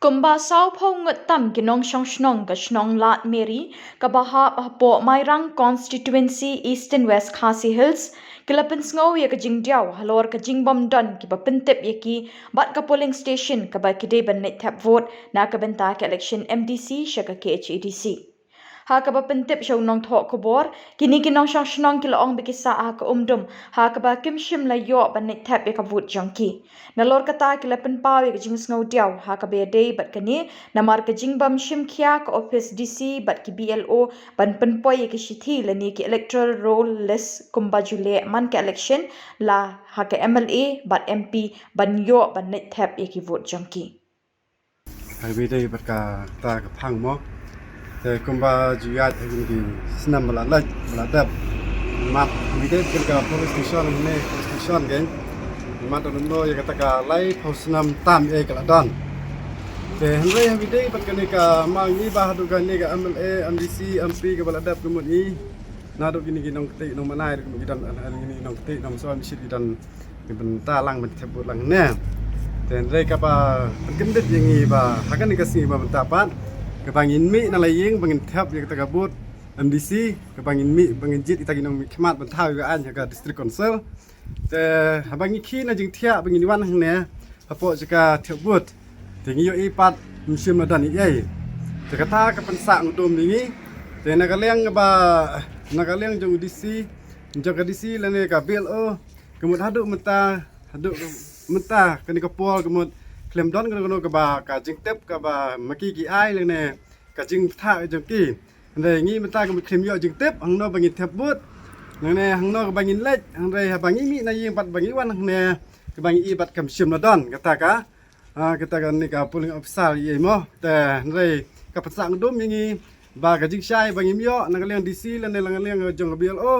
Kumba sao phong ngut tam ginong shnong ga shnong lat Mary kabaha po Mairang constituency East and West Khasi Hills kilapin sngow ya kajing diaw halor kajing bom don ki bapintip yaki bat ka polling station ka ba kide ban net tap vote na ka benta ka election MDC shaka KHEDC ha ka bapintip shaw nong tho ko bor kini ginong shnong kilaong bikisa ka ha ka ba kim shim la yo ban net tap ya ka vote jangki nalor kata kilapin paw ya kajing sngow diaw ha ka be day bat kani namar kajing bam shim khia ka office DC bat ki BLO ban penpoy ya ki shithi lani ki electoral roll list kumba jule man ka election la ha ka MLA bat MP ban yo ban net tap ya ki vote jangki hai bi day bat ka ta ka phang mo te kumba juyat ki snam bala laj bala dab map bi day ka police station ne police station gen mat no ya kata ka lai posnam tam e kala don te hanre bi day bat ka ni ka mangi ba du ka ni ka MLA MDC MP ka bala dab kumut ni na do gini ginong ti nong manai ko gidan gini nong ti nong so mi sit gidan ben ta lang ben tebut lang ne te hanre ka ba gendet yangi ba hakan ni ka si ba bentapat ka bangin mi na laying bangin tap ya kata ka but MDC ka bangin mi bangin jit ita ginong mi khmat ben thaw ga an ka district council te habangi khi na jing thia bangin wan hang ne apo jika tebut tingi yo ipat musim na dan ai te kata ka pensang dum dingi te na ka leng ba na ka leng jong DC jong ka DC la ne ka BLO kemut hadu menta kani ka pol kemut klem don kono ka ba ka jing tep ka ba maki ki ai le ne ka jing tha jong ki ne ngi menta ka klem yo jing tep hang no bangin tebut ne hang no ka bangin lech hang re ha bangi mi na ying pat bangi wan hang ne ka bangi i bat kam sim na don kata ka kita kan ni ka polling officer ye mo te re ka pasang dum ngi ba ka jing sai bangi myo na ka leng DC le ne lang leng jong BLO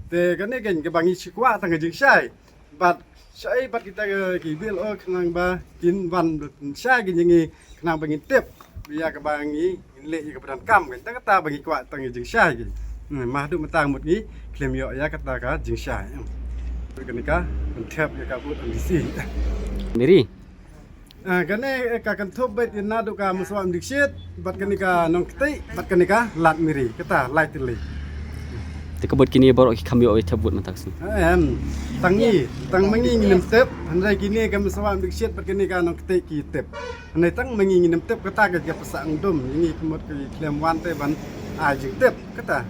te ka ne gen ka bangi chikwa tang ka jing sai bat sai bat kita ki BLO khnang ba kin wan sai gi ngi khnang bangi tep biya ka bangi le ka padan kam kan ta kata bangi kwa tang jing sai gi ma du matang mut ngi klem yo ya kata ka jing sai ka ni ka tep ya ka but DC Mary kane ka kan thop bet na do ka muswam dikshit bat kani ka nong ktai bat kani ka lat Miri kata light li te kabut kini baro kami oi tabut mataksu tang mangi nginem tep handai kini ka muswam dikshit bat kani ka nong ktai ki tep handai tang mangi nginem tep kata ka pasang dum ini kemot ki klem wan te ban a jing tep kata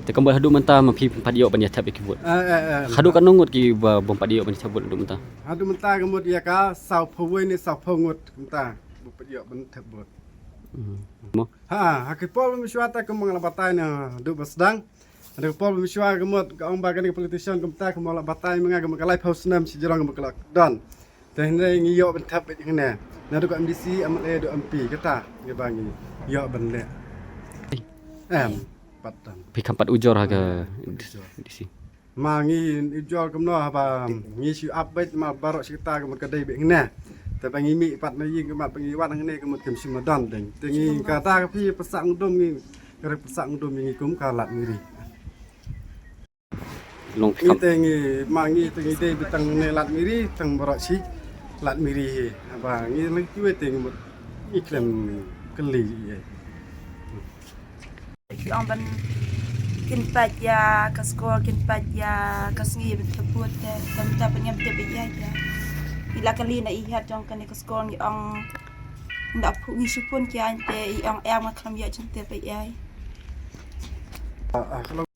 te kambal hadu menta mapi padio ban ya tab ikibut hadu kan nongot ki bom padio ban tabut hadu menta hadu menta kemot ya ka sau phawai ni sau phongot menta bu padio ban tabut mo hakipol miswata ka mga labatay na do basdang ada pol miswa kemot ka ong bagan ka politician kumta ka mga labatay mga ka makalay post nam si jirang makalak don te hindi ngiyo ban tab it ngene na do ka MDC MLA do MP kata ngebangi yo ban le patan pi kampat ujor ha ka DC mangi ijol kemno ba ngi si update ma barok sikta ka kadai be ngene te bangi mi pat na ying ka bangi wan ngene ka mut kem simadan deng tengi kata ka pi pasang dum ngi ka pasang dum ngi kum ka lat Miri long ngi tengi mangi tengi de bitang ne lat Miri tang barok si lat Miri ba ngi lang kiwe tengi mut iklem keli Ang ban kinpat ya kaskol kinpat ya kasngi beteput dan tapnya betebe ya ila kali na ihat jong kan kaskol ngi ang ndak pu ngi supun ki ante ang maklam ya jente pe ya kalau